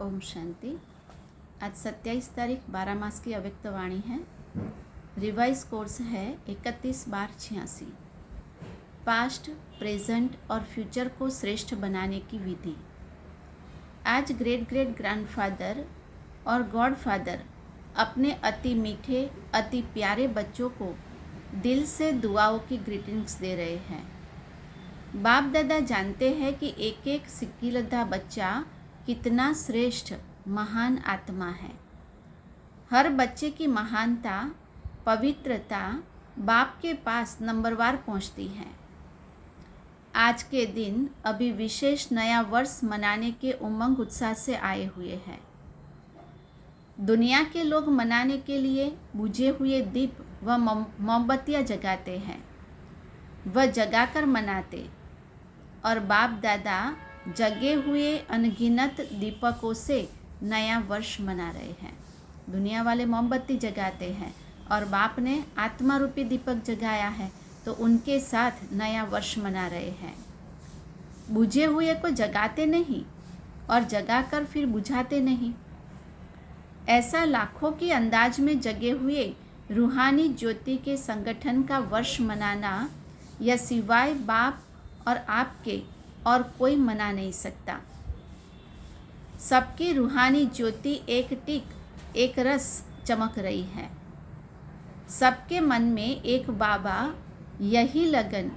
ओम शांति। आज 27 तारीख 12 मास की अव्यक्त वाणी है। रिवाइज कोर्स है 31/86। पास्ट, प्रेजेंट और फ्यूचर को श्रेष्ठ बनाने की विधि। आज ग्रेट ग्रेट ग्रैंडफादर और गॉडफादर अपने अति मीठे अति प्यारे बच्चों को दिल से दुआओं की ग्रीटिंग्स दे रहे हैं। बाप दादा जानते हैं कि एक एक सिक्कीलद्दा बच्चा कितना श्रेष्ठ महान आत्मा है। हर बच्चे की महानता पवित्रता बाप के पास नंबरवार पहुंचती है। आज के दिन अभी विशेष नया वर्ष मनाने के उमंग उत्साह से आए हुए हैं। दुनिया के लोग मनाने के लिए बुझे हुए दीप व मोमबत्तियाँ जगाते हैं, वह जगाकर मनाते, और बाप दादा जगे हुए अनगिनत दीपकों से नया वर्ष मना रहे हैं। दुनिया वाले मोमबत्ती जगाते हैं और बाप ने आत्मा रूपी दीपक जगाया है, तो उनके साथ नया वर्ष मना रहे हैं। बुझे हुए को जगाते नहीं और जगाकर फिर बुझाते नहीं। ऐसा लाखों की अंदाज में जगे हुए रूहानी ज्योति के संगठन का वर्ष मनाना यह सिवाय बाप और आपके और कोई मना नहीं सकता। सबकी रूहानी ज्योति एक टिक एक रस चमक रही है। सबके मन में एक बाबा यही लगन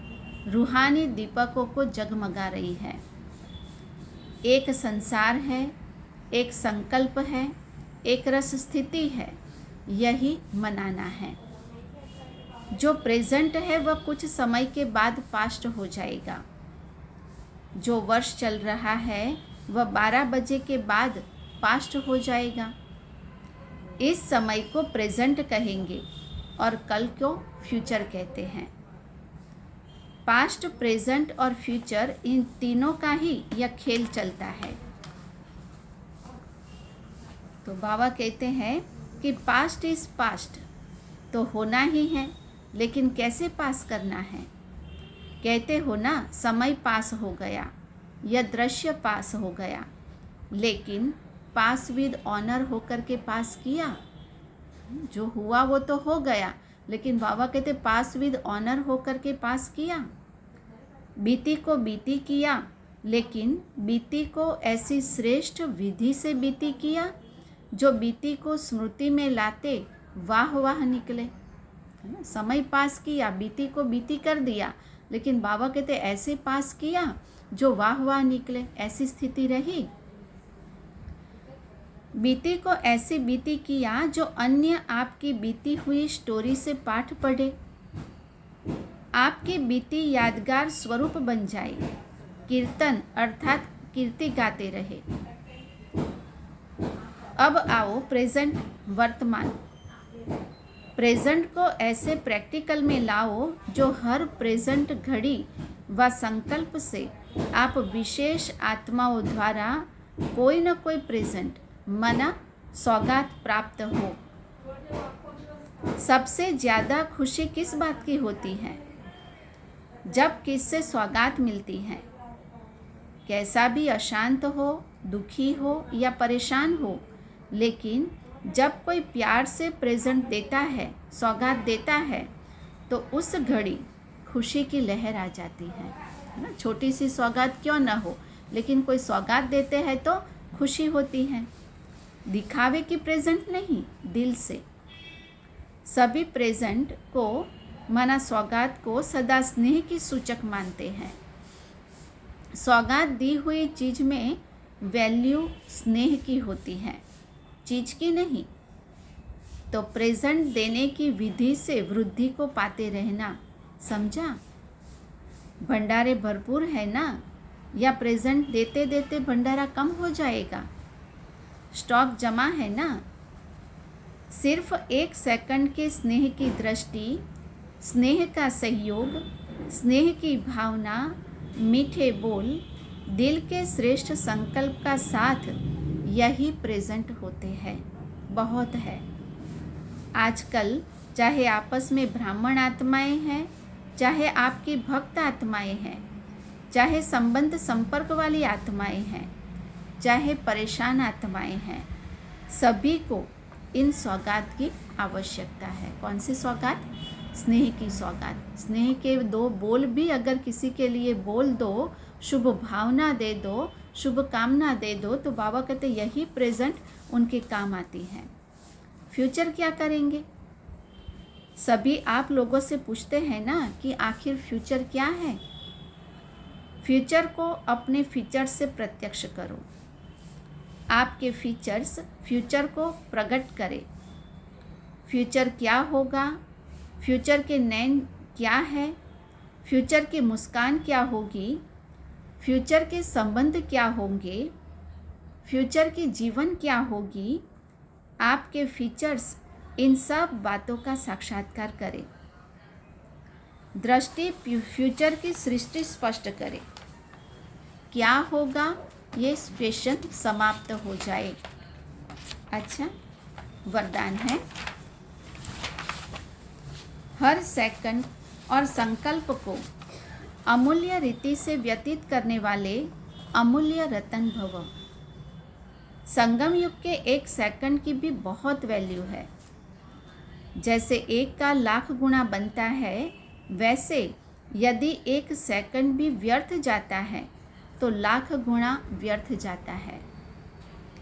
रूहानी दीपकों को जगमगा रही है। एक संसार है, एक संकल्प है, एक रस स्थिति है, यही मनाना है। जो प्रेजेंट है वह कुछ समय के बाद पास्ट हो जाएगा। जो वर्ष चल रहा है वह 12 बजे के बाद पास्ट हो जाएगा। इस समय को प्रेजेंट कहेंगे और कल को फ्यूचर कहते हैं। पास्ट, प्रेजेंट और फ्यूचर, इन तीनों का ही यह खेल चलता है। तो बाबा कहते हैं कि पास्ट इज पास्ट, तो होना ही है, लेकिन कैसे पास करना है। कहते हो ना, समय पास हो गया, यह दृश्य पास हो गया, लेकिन पास विद ऑनर होकर के पास किया। जो हुआ वो तो हो गया, लेकिन बाबा कहते पास विद ऑनर होकर के पास किया। बीती को बीती किया, लेकिन बीती को ऐसी श्रेष्ठ विधि से बीती किया जो बीती को स्मृति में लाते वाह वाह निकले। है ना, समय पास किया, बीती को बीती कर दिया, लेकिन बाबा कहते ऐसे पास किया जो वाह वाह निकले, ऐसी स्थिति रही। बीती को ऐसी बीती किया जो अन्य आपकी बीती हुई स्टोरी से पाठ पढ़े, आपकी बीती यादगार स्वरूप बन जाए, कीर्तन अर्थात कीर्ति गाते रहे। अब आओ प्रेजेंट, वर्तमान। प्रेजेंट को ऐसे प्रैक्टिकल में लाओ जो हर प्रेजेंट घड़ी व संकल्प से आप विशेष आत्माओं द्वारा कोई न कोई प्रेजेंट मना सौगात प्राप्त हो। सबसे ज़्यादा खुशी किस बात की होती है? जब किससे सौगात मिलती है। कैसा भी अशांत हो, दुखी हो या परेशान हो, लेकिन जब कोई प्यार से प्रेजेंट देता है, सौगात देता है, तो उस घड़ी खुशी की लहर आ जाती है ना। छोटी सी सौगात क्यों ना हो, लेकिन कोई सौगात देते हैं तो खुशी होती है। दिखावे की प्रेजेंट नहीं, दिल से। सभी प्रेजेंट को माना सौगात को सदा स्नेह की सूचक मानते हैं। सौगात दी हुई चीज़ में वैल्यू स्नेह की होती है, चीज़ की नहीं। तो प्रेजेंट देने की विधि से वृद्धि को पाते रहना, समझा। भंडारे भरपूर है ना, या प्रेजेंट देते देते भंडारा कम हो जाएगा। स्टॉक जमा है ना। सिर्फ 1 सेकंड के स्नेह की दृष्टि, स्नेह का सहयोग, स्नेह की भावना, मीठे बोल, दिल के श्रेष्ठ संकल्प का साथ, यही प्रेजेंट होते हैं। बहुत है। आजकल चाहे आपस में ब्राह्मण आत्माएं हैं, चाहे आपकी भक्त आत्माएं हैं, चाहे संबंध संपर्क वाली आत्माएं हैं, चाहे परेशान आत्माएं हैं, सभी को इन सौगात की आवश्यकता है। कौन सी सौगात? स्नेह की सौगात। स्नेह के 2 बोल भी अगर किसी के लिए बोल दो, शुभ भावना दे दो, शुभ कामना दे दो, तो बाबा कहते यही प्रेजेंट उनके काम आती है। फ्यूचर क्या करेंगे? सभी आप लोगों से पूछते हैं ना कि आखिर फ्यूचर क्या है। फ्यूचर को अपने फीचर्स से प्रत्यक्ष करो। आपके फीचर्स फ्यूचर को प्रकट करें। फ्यूचर क्या होगा, फ्यूचर के नैन क्या है, फ्यूचर की मुस्कान क्या होगी, फ्यूचर के संबंध क्या होंगे, फ्यूचर की जीवन क्या होगी। आपके फीचर्स इन सब बातों का साक्षात्कार करें। दृष्टि फ्यूचर की सृष्टि स्पष्ट करें। क्या होगा ये क्वेश्चन समाप्त हो जाए। अच्छा, वरदान है, हर सेकंड और संकल्प को अमूल्य रीति से व्यतीत करने वाले अमूल्य रतन भव। संगम युग के 1 सेकंड की भी बहुत वैल्यू है। जैसे 1 का लाख गुना बनता है, वैसे यदि 1 सेकंड भी व्यर्थ जाता है तो लाख गुना व्यर्थ जाता है।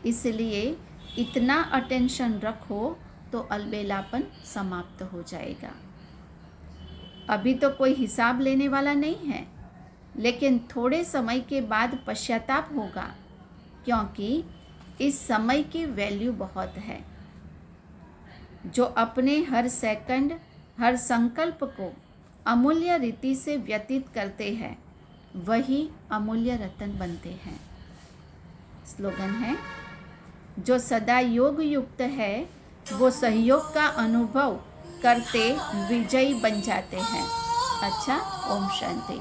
इसलिए इतना अटेंशन रखो तो अलबेलापन समाप्त हो जाएगा। अभी तो कोई हिसाब लेने वाला नहीं है, लेकिन थोड़े समय के बाद पश्चाताप होगा, क्योंकि इस समय की वैल्यू बहुत है। जो अपने हर सेकंड, हर संकल्प को अमूल्य रीति से व्यतीत करते हैं, वही अमूल्य रतन बनते हैं। स्लोगन है, जो सदा योग युक्त है वो सहयोग का अनुभव करते विजयी बन जाते हैं। अच्छा, ओम शांति।